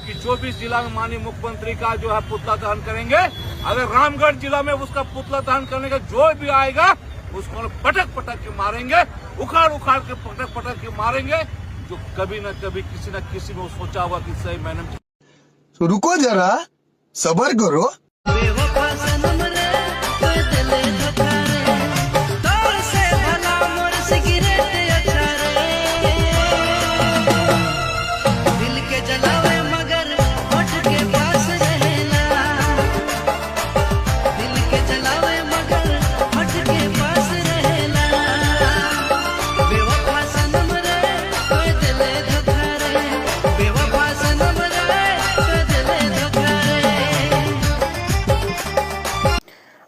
कि 24 जिला में माननीय मुख्यमंत्री का जो है पुतला दहन करेंगे। अगर रामगढ़ जिला में उसका पुतला दहन करने का जो भी आएगा उसको पटक पटक के मारेंगे, उखाड़ उखाड़ के पटक पटक के मारेंगे, जो कभी न कभी किसी न किसी ने सोचा होगा कि सही मैंने। तो रुको जरा, सबर करो।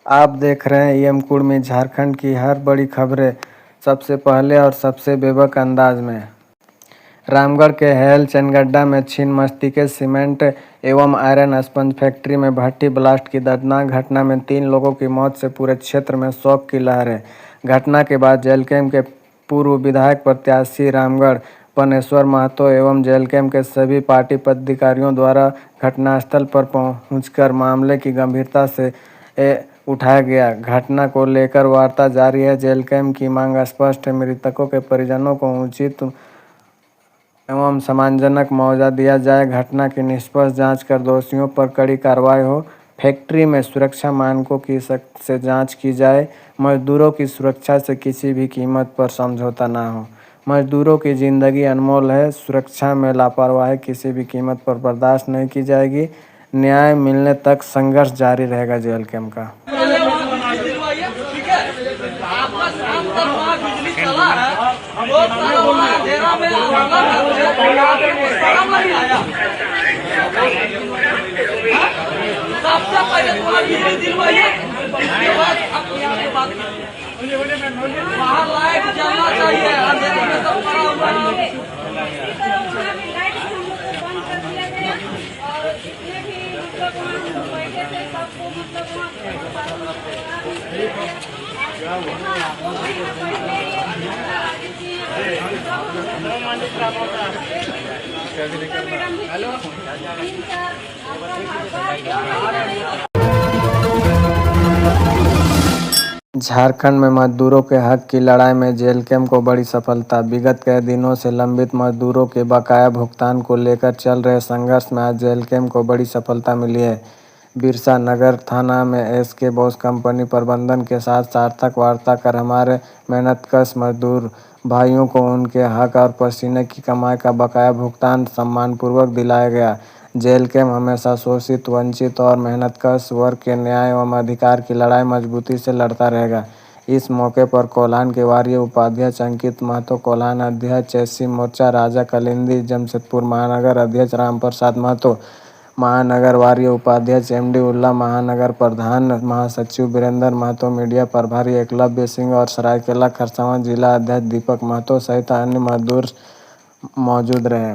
आप देख रहे हैं EM कुर्मी, झारखंड की हर बड़ी खबरें सबसे पहले और सबसे बेबाक अंदाज में। रामगढ़ के हेल चनगड्डा में छीन मस्ती के सीमेंट एवं आयरन स्पंज फैक्ट्री में भट्टी ब्लास्ट की दर्दनाक घटना में 3 लोगों की मौत से पूरे क्षेत्र में शोक की लहर है। घटना के बाद जेल कैंप के पूर्व विधायक प्रत्याशी रामगढ़ पनेश्वर महतो एवं जेल कैंप के सभी पार्टी पदाधिकारियों द्वारा घटनास्थल पर पहुंचकर मामले की गंभीरता से उठाया गया। घटना को लेकर वार्ता जारी है। जेल कैंप की मांग स्पष्ट है, मृतकों के परिजनों को उचित एवं सम्मानजनक मुआवजा दिया जाए। घटना की निष्पक्ष जांच कर दोषियों पर कड़ी कार्रवाई हो। फैक्ट्री में सुरक्षा मानकों की सख्त से जांच की जाए। मजदूरों की सुरक्षा से किसी भी कीमत पर समझौता ना हो। मजदूरों की जिंदगी अनमोल है। सुरक्षा में लापरवाही किसी भी कीमत पर बर्दाश्त नहीं की जाएगी। न्याय मिलने तक संघर्ष जारी रहेगा जेल कैंप का। झारखंड में मजदूरों के हक की लड़ाई में जेल कैंप को बड़ी सफलता। विगत कई दिनों से लंबित मजदूरों के बकाया भुगतान को लेकर चल रहे संघर्ष में आज जेल कैंप को बड़ी सफलता मिली है। बिरसा नगर थाना में SK बॉस कंपनी प्रबंधन के साथ सार्थक वार्ता कर हमारे मेहनतकश मजदूर भाइयों को उनके हक और पसीने की कमाई का बकाया भुगतान सम्मानपूर्वक दिलाया गया। जेल कैंप हमेशा शोषित, वंचित और मेहनतकश वर्ग के न्याय एवं अधिकार की लड़ाई मजबूती से लड़ता रहेगा। इस मौके पर कोल्हान के वार्य उपाध्यक्ष अंकित महतो, कोल्हान अध्यक्ष SC मोर्चा राजा कलिंदी, जमशेदपुर महानगर अध्यक्ष रामप्रसाद महतो, महानगर वार्य उपाध्यक्ष MD उल्ला, महानगर प्रधान महासचिव वीरेंद्र महतो, मीडिया प्रभारी एकलव्य सिंह और सरायकेला खरसावां जिला अध्यक्ष दीपक महतो सहित अन्य मजदूर मौजूद रहे।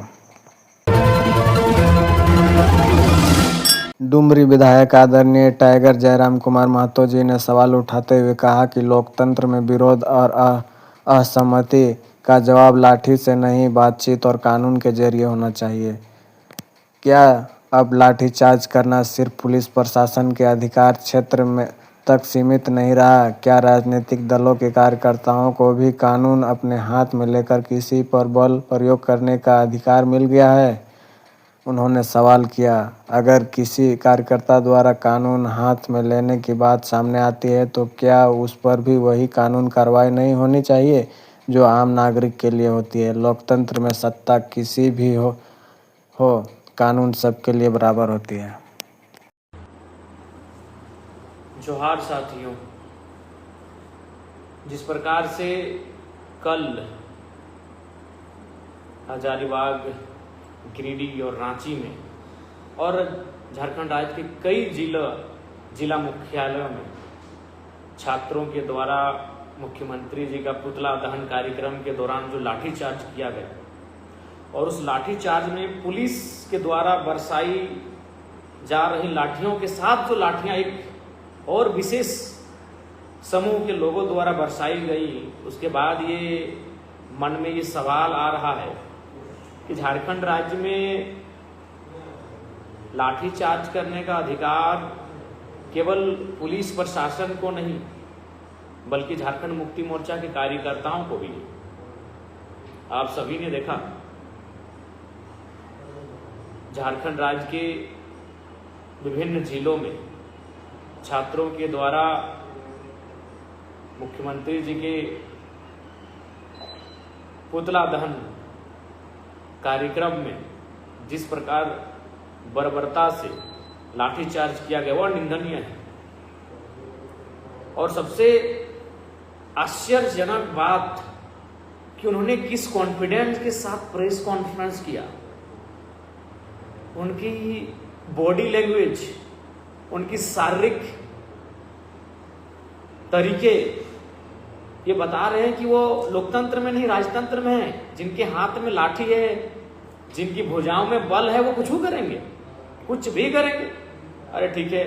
डुमरी विधायक आदरणीय टाइगर जयराम कुमार महतो जी ने सवाल उठाते हुए कहा कि लोकतंत्र में विरोध और असहमति का जवाब लाठी से नहीं, बातचीत और कानून के जरिए होना चाहिए। क्या अब लाठीचार्ज करना सिर्फ पुलिस प्रशासन के अधिकार क्षेत्र में तक सीमित नहीं रहा? क्या राजनीतिक दलों के कार्यकर्ताओं को भी कानून अपने हाथ में लेकर किसी पर बल प्रयोग करने का अधिकार मिल गया है? उन्होंने सवाल किया, अगर किसी कार्यकर्ता द्वारा कानून हाथ में लेने की बात सामने आती है तो क्या उस पर भी वही कानून कार्रवाई नहीं होनी चाहिए जो आम नागरिक के लिए होती है? लोकतंत्र में सत्ता किसी भी हो कानून सबके लिए बराबर होती है। जोहार साथियों, जिस प्रकार से कल हजारीबाग, गिरिडीह और रांची में और झारखंड राज्य के कई जिला मुख्यालयों में छात्रों के द्वारा मुख्यमंत्री जी का पुतला दहन कार्यक्रम के दौरान जो लाठीचार्ज किया गया और उस लाठीचार्ज में पुलिस के द्वारा बरसाई जा रही लाठियों के साथ जो लाठियां एक और विशेष समूह के लोगों द्वारा बरसाई गई, उसके बाद ये मन में ये सवाल आ रहा है कि झारखंड राज्य में लाठीचार्ज करने का अधिकार केवल पुलिस प्रशासन को नहीं बल्कि झारखंड मुक्ति मोर्चा के कार्यकर्ताओं को भी है। आप सभी ने देखा झारखंड राज्य के विभिन्न जिलों में छात्रों के द्वारा मुख्यमंत्री जी के पुतला दहन कार्यक्रम में जिस प्रकार बर्बरता से लाठीचार्ज किया गया वह निंदनीय है। और सबसे आश्चर्यजनक बात कि उन्होंने किस कॉन्फिडेंस के साथ प्रेस कॉन्फ्रेंस किया। उनकी बॉडी लैंग्वेज, उनकी शारीरिक तरीके ये बता रहे हैं कि वो लोकतंत्र में नहीं राजतंत्र में है। जिनके हाथ में लाठी है, जिनकी भुजाओं में बल है, वो कुछ भी करेंगे, कुछ भी करेंगे। अरे ठीक है,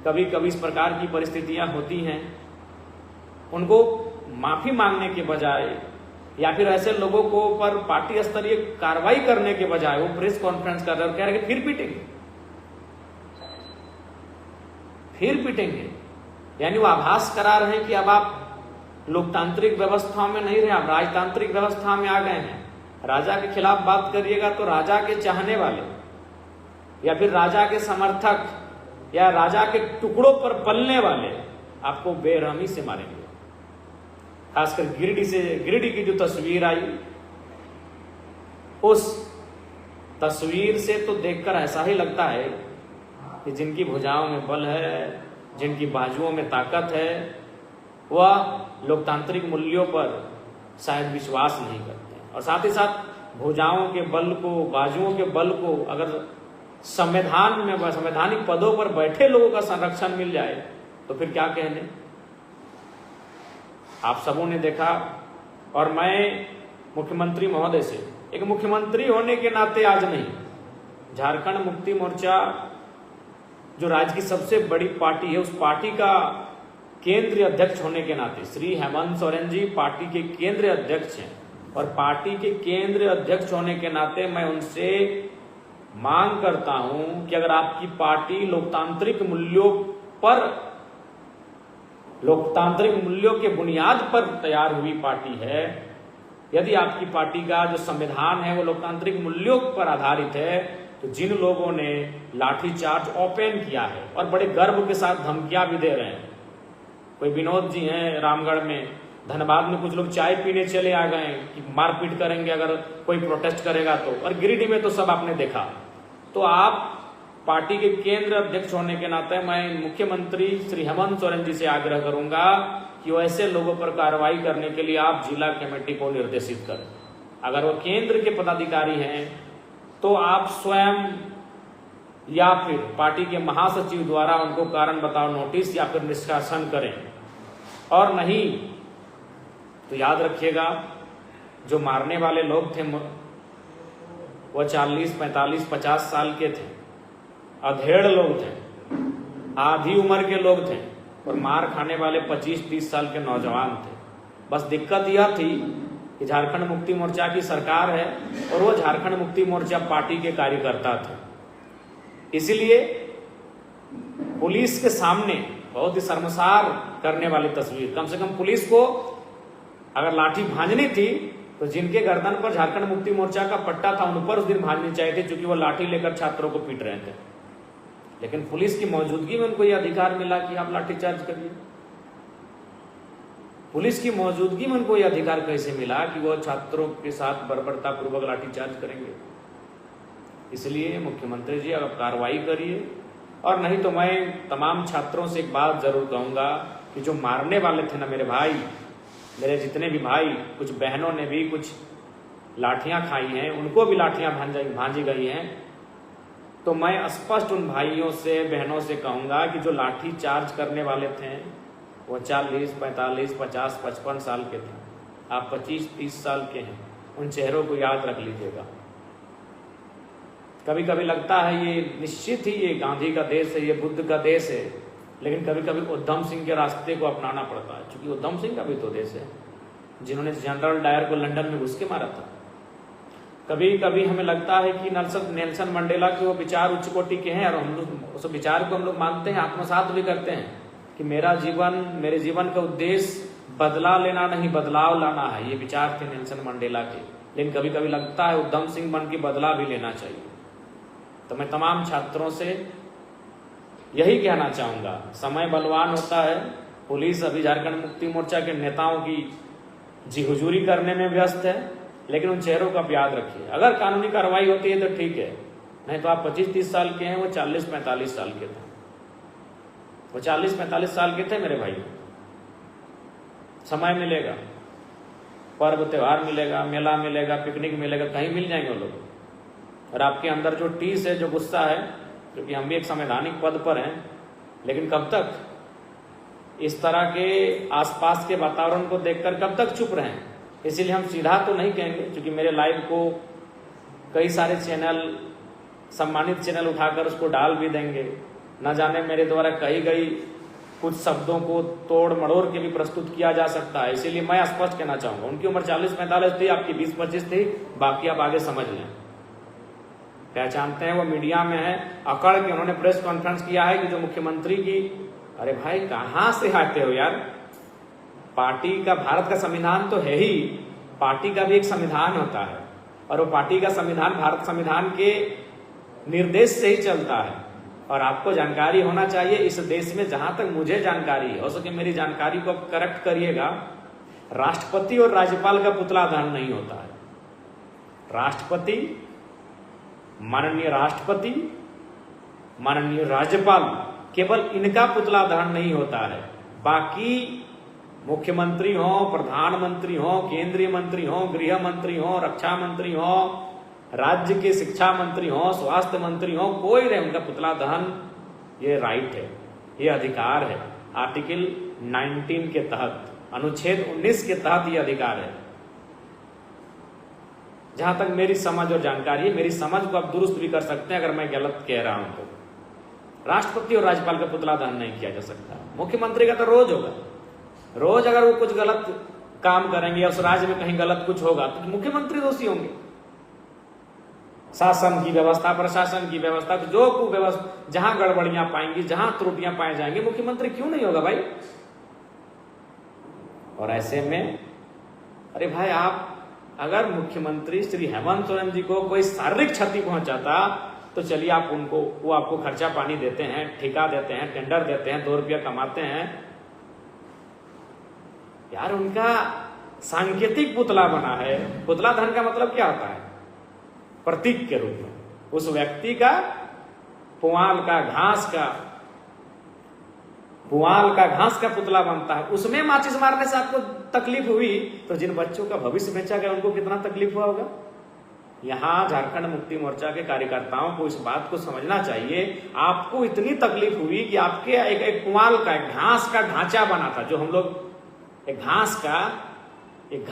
कभी कभी इस प्रकार की परिस्थितियां होती हैं, उनको माफी मांगने के बजाय या फिर ऐसे लोगों को पर पार्टी स्तरीय कार्रवाई करने के बजाय वो प्रेस कॉन्फ्रेंस कर रहे और कह रहे फिर पीटेंगे। यानी वो आभास करा रहे हैं कि अब आप लोकतांत्रिक व्यवस्था में नहीं रहे, आप राजतांत्रिक व्यवस्था में आ गए हैं। राजा के खिलाफ बात करिएगा तो राजा के चाहने वाले या फिर राजा के समर्थक या राजा के टुकड़ों पर पलने वाले आपको बेरहमी से मारेंगे। खासकर गिरिडीह की जो तस्वीर आई, उस तस्वीर से तो देखकर ऐसा ही लगता है कि जिनकी भुजाओं में बल है, जिनकी बाजुओं में ताकत है, वह लोकतांत्रिक मूल्यों पर शायद विश्वास नहीं करते। और साथ ही साथ भुजाओं के बल को, बाजुओं के बल को अगर संविधान में संवैधानिक पदों पर बैठे लोगों का संरक्षण मिल जाए तो फिर क्या कहने। आप सबों ने देखा। और मैं मुख्यमंत्री महोदय से एक मुख्यमंत्री होने के नाते आज नहीं, झारखंड मुक्ति मोर्चा जो राज्य की सबसे बड़ी पार्टी है, उस पार्टी का केंद्रीय अध्यक्ष होने के नाते श्री हेमंत सोरेन जी पार्टी के केंद्रीय अध्यक्ष हैं। और पार्टी के केंद्रीय अध्यक्ष होने के नाते मैं उनसे मांग करता हूं कि अगर आपकी पार्टी लोकतांत्रिक मूल्यों के बुनियाद पर तैयार हुई पार्टी है, यदि आपकी पार्टी का जो संविधान है वो लोकतांत्रिक मूल्यों पर आधारित है, तो जिन लोगों ने लाठीचार्ज ओपन किया है और बड़े गर्व के साथ धमकियां भी दे रहे हैं, कोई विनोद जी हैं रामगढ़ में, धनबाद में कुछ लोग चाय पीने चले आ गए कि मारपीट करेंगे अगर कोई प्रोटेस्ट करेगा तो, और गिरिडीह में तो सब आपने देखा। तो आप पार्टी के केंद्र अध्यक्ष होने के नाते मैं मुख्यमंत्री श्री हेमंत सोरेन जी से आग्रह करूंगा कि वो ऐसे लोगों पर कार्रवाई करने के लिए आप जिला कमेटी को निर्देशित करें। अगर वो केंद्र के पदाधिकारी हैं तो आप स्वयं या फिर पार्टी के महासचिव द्वारा उनको कारण बताओ नोटिस या फिर निष्कासन करें। और नहीं तो याद रखिएगा, जो मारने वाले लोग थे वो 40, 45, 50 साल के थे, अधेड़ लोग थे, आधी उम्र के लोग थे, और मार खाने वाले 25-30 साल के नौजवान थे। बस दिक्कत यह थी कि झारखंड मुक्ति मोर्चा की सरकार है और वो झारखंड मुक्ति मोर्चा पार्टी के कार्यकर्ता थे, इसलिए पुलिस के सामने बहुत ही शर्मसार करने वाली तस्वीर। कम से कम पुलिस को अगर लाठी भांजनी थी तो जिनके गर्दन पर झारखंड मुक्ति मोर्चा का पट्टा था उन पर उस दिन भांजनी चाहिए थी, क्योंकि वो लाठी लेकर छात्रों को पीट रहे थे। लेकिन पुलिस की मौजूदगी में उनको यह अधिकार मिला कि आप लाठीचार्ज करिए। पुलिस की मौजूदगी में उनको यह अधिकार कैसे मिला कि वो छात्रों के साथ बर्बरतापूर्वक लाठीचार्ज करेंगे। इसलिए मुख्यमंत्री जी अब कार्रवाई करिए, और नहीं तो मैं तमाम छात्रों से एक बात जरूर कहूंगा कि जो मारने वाले थे ना मेरे भाई, मेरे जितने भी भाई, कुछ बहनों ने भी कुछ लाठियां खाई हैं, उनको भी लाठियां भांजी गई हैं, तो मैं स्पष्ट उन भाइयों से बहनों से कहूंगा कि जो लाठी चार्ज करने वाले थे वो 40, 45, 50, 55 साल के थे, आप 25-30 साल के हैं। उन चेहरों को याद रख लीजिएगा। कभी कभी लगता है ये निश्चित ही ये गांधी का देश है, ये बुद्ध का देश है, लेकिन कभी कभी उधम सिंह के रास्ते को अपनाना पड़ता है, क्योंकि उधम सिंह का भी तो देश है, जिन्होंने जनरल डायर को लंदन में घुस के मारा था। कभी कभी हमें लगता है कि नेल्सन मंडेला के वो विचार उच्च कोटि के हैं और हम लोग उस विचार को हम लोग मानते हैं, आत्मसात भी करते हैं कि मेरे जीवन का उद्देश्य बदला लेना नहीं, बदलाव लाना है। ये विचार थे नेल्सन मंडेला के। लेकिन कभी कभी लगता है उधम सिंह बन के बदला भी लेना चाहिए। तो मैं तमाम छात्रों से यही कहना चाहूंगा, समय बलवान होता है। पुलिस अभी झारखंड मुक्ति मोर्चा के नेताओं की जी हुजूरी करने में व्यस्त है, लेकिन उन चेहरों का आप याद रखिए। अगर कानूनी कार्रवाई होती है तो ठीक है, नहीं तो आप 25-30 साल के हैं, वो 40-45 साल के थे। वो 40-45 साल के थे मेरे भाई। समय मिलेगा, पर्व त्योहार मिलेगा, मेला मिलेगा, पिकनिक मिलेगा, कहीं मिल जाएंगे वो लोग। और आपके अंदर जो टीस है, जो गुस्सा है, क्योंकि हम भी एक संवैधानिक पद पर हैं, लेकिन कब तक इस तरह के आसपास के वातावरण को देखकर कब तक चुप रहें? इसीलिए हम सीधा तो नहीं कहेंगे, क्योंकि मेरे लाइव को कई सारे चैनल, सम्मानित चैनल उठाकर उसको डाल भी देंगे। न जाने मेरे द्वारा कही गई कुछ शब्दों को तोड़ मड़ोड़ के भी प्रस्तुत किया जा सकता है। इसीलिए मैं स्पष्ट कहना चाहूंगा, उनकी उम्र 40-45 थी, आपकी 20-25 थी, बाकी आप आगे समझ लें। पहचानते हैं, वो मीडिया में है, अकड़ के उन्होंने प्रेस कॉन्फ्रेंस किया है कि जो मुख्यमंत्री की, अरे भाई कहां से आते हो यार? पार्टी का, भारत का संविधान तो है ही, पार्टी का भी एक संविधान होता है और वो पार्टी का संविधान भारत संविधान के निर्देश से ही चलता है। और आपको जानकारी होना चाहिए, इस देश में जहां तक मुझे जानकारी है, हो सके मेरी जानकारी को करेक्ट करिएगा, राष्ट्रपति और राज्यपाल का पुतला दहन नहीं होता है। राष्ट्रपति, माननीय राष्ट्रपति, माननीय राज्यपाल, केवल इनका पुतला दहन नहीं होता है। बाकी मुख्यमंत्री हो, प्रधानमंत्री हो, केंद्रीय मंत्री हो, गृह मंत्री हो, रक्षा मंत्री हो, राज्य के शिक्षा मंत्री हो, स्वास्थ्य मंत्री हो, कोई रहे, उनका पुतला दहन ये राइट है, ये अधिकार है। आर्टिकल 19 के तहत, अनुच्छेद 19 के तहत ये अधिकार है। जहां तक मेरी समझ और जानकारी है, मेरी समझ को आप दुरुस्त भी कर सकते हैं अगर मैं गलत कह रहा हूं तो। राष्ट्रपति और राज्यपाल का पुतला दहन नहीं किया जा सकता। मुख्यमंत्री का तो रोज होगा, रोज अगर वो कुछ गलत काम करेंगे या उस राज्य में कहीं गलत कुछ होगा तो मुख्यमंत्री दोषी होंगे। शासन की व्यवस्था, प्रशासन की व्यवस्था, जो कुव्यवस्था, जहां गड़बड़ियां पाएंगी, जहां त्रुटियां पाए जाएंगे, मुख्यमंत्री क्यों नहीं होगा भाई? और ऐसे में अरे भाई, आप अगर मुख्यमंत्री श्री हेमंत सोरेन जी को कोई शारीरिक क्षति पहुंचाता तो चलिए आप उनको, वो आपको खर्चा पानी देते हैं, ठेका देते हैं, टेंडर देते हैं, 2 रुपया कमाते हैं यार। उनका सांकेतिक पुतला बना है। पुतला दहन का मतलब क्या होता है? प्रतीक के रूप में उस व्यक्ति का, पुआल का, घास का पुतला बनता है। उसमें माचिस मारने से आपको तकलीफ हुई तो जिन बच्चों का भविष्य बेचा गया उनको कितना तकलीफ हुआ होगा? यहां झारखंड मुक्ति मोर्चा के कार्यकर्ताओं को इस बात को समझना चाहिए। आपको इतनी तकलीफ हुई कि आपके एक पुआल का, एक घास का ढांचा बना था, जो हम लोग एक घास का, एक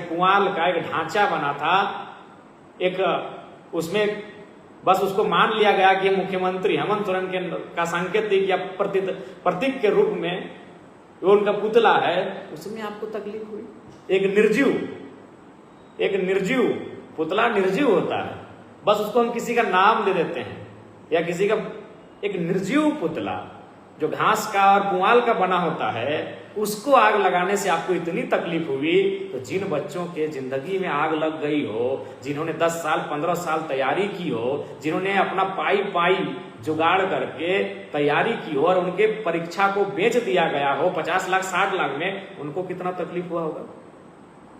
पुआल का एक ढांचा बना था, एक उसमें बस उसको मान लिया गया कि मुख्यमंत्री हेमंत सोरेन का सांकेतिक या प्रतीक के रूप में वो उनका पुतला है। उसमें आपको तकलीफ हुई। एक निर्जीव पुतला निर्जीव होता है, बस उसको हम किसी का नाम दे देते हैं, या किसी का एक निर्जीव पुतला जो घास का और पुआल का बना होता है, उसको आग लगाने से आपको इतनी तकलीफ हुई। तो जिन बच्चों के जिंदगी में आग लग गई हो, जिन्होंने 10 साल 15 साल तैयारी की हो, जिन्होंने अपना पाई जुगाड़ करके तैयारी की हो और उनके परीक्षा को बेच दिया गया हो 50 लाख 60 लाख में, उनको कितना तकलीफ हुआ होगा?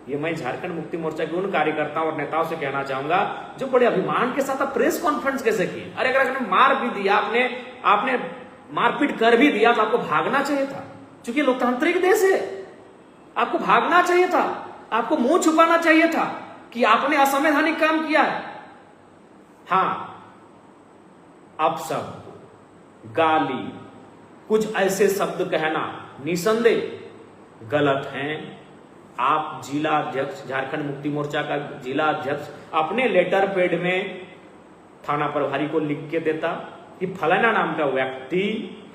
ये मैं झारखंड मुक्ति मोर्चा के उन कार्यकर्ताओं और नेताओं से कहना चाहूंगा जो बड़े अभिमान के साथ प्रेस कॉन्फ्रेंस कैसे किए। अरे अगर आपने मार भी दिया, आपने मारपीट कर भी दिया तो आपको भागना चाहिए था, क्योंकि लोकतांत्रिक देश है। आपको भागना चाहिए था, आपको मुंह छुपाना चाहिए था कि आपने असंवैधानिक काम किया है। हां, अपशब्द, गाली, कुछ ऐसे शब्द कहना निसंदेह गलत हैं। आप जिला अध्यक्ष, झारखंड मुक्ति मोर्चा का जिला अध्यक्ष, अपने लेटर पैड में थाना प्रभारी को लिख के देता कि फलाना नाम का व्यक्ति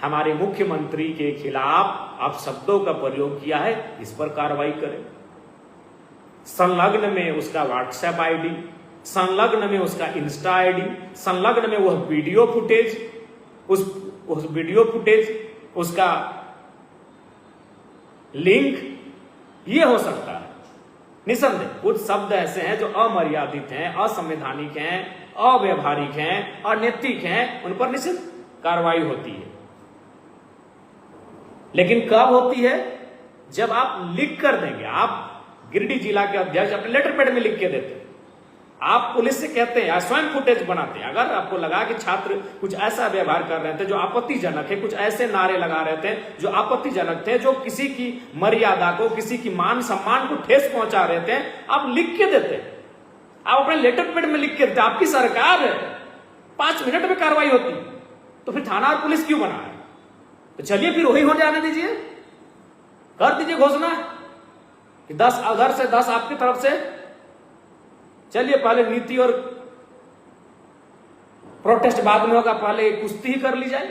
हमारे मुख्यमंत्री के खिलाफ अपशब्दों का प्रयोग किया है, इस पर कार्रवाई करें। संलग्न में उसका व्हाट्सएप आईडी, संलग्न में उसका इंस्टा आईडी, संलग्न में वह वीडियो फुटेज, उस वीडियो फुटेज, उसका लिंक, ये हो सकता है। निसंदेह कुछ शब्द ऐसे हैं जो अमर्यादित हैं, असंवैधानिक हैं, अव्यवहारिक हैं, अनैतिक हैं, उन पर निश्चित कार्रवाई होती है। लेकिन कब होती है? जब आप लिख कर देंगे। आप गिरिडीह जिला के अध्यक्ष अपने लेटर पैड में लिख के देते हैं, आप पुलिस से कहते हैं या स्वयं फुटेज बनाते हैं। अगर आपको लगा कि छात्र कुछ ऐसा व्यवहार कर रहे थे जो आपत्तिजनक है, कुछ ऐसे नारे लगा रहे थे जो आपत्तिजनक थे, जो किसी की मर्यादा को, किसी की मान सम्मान को ठेस पहुंचा रहे थे, आप लिख के देते हैं। आप अपने लेटर पैड में लिख के देते। आपकी सरकार है, 5 मिनट में कार्रवाई होती, तो फिर थाना और पुलिस क्यों बना है? तो चलिए फिर वही हो जाने दीजिए, कर दीजिए घोषणा कि 10 उधर से 10 आपकी तरफ से। चलिए पहले नीति और प्रोटेस्ट बाद में होगा, पहले कुश्ती ही कर ली जाए।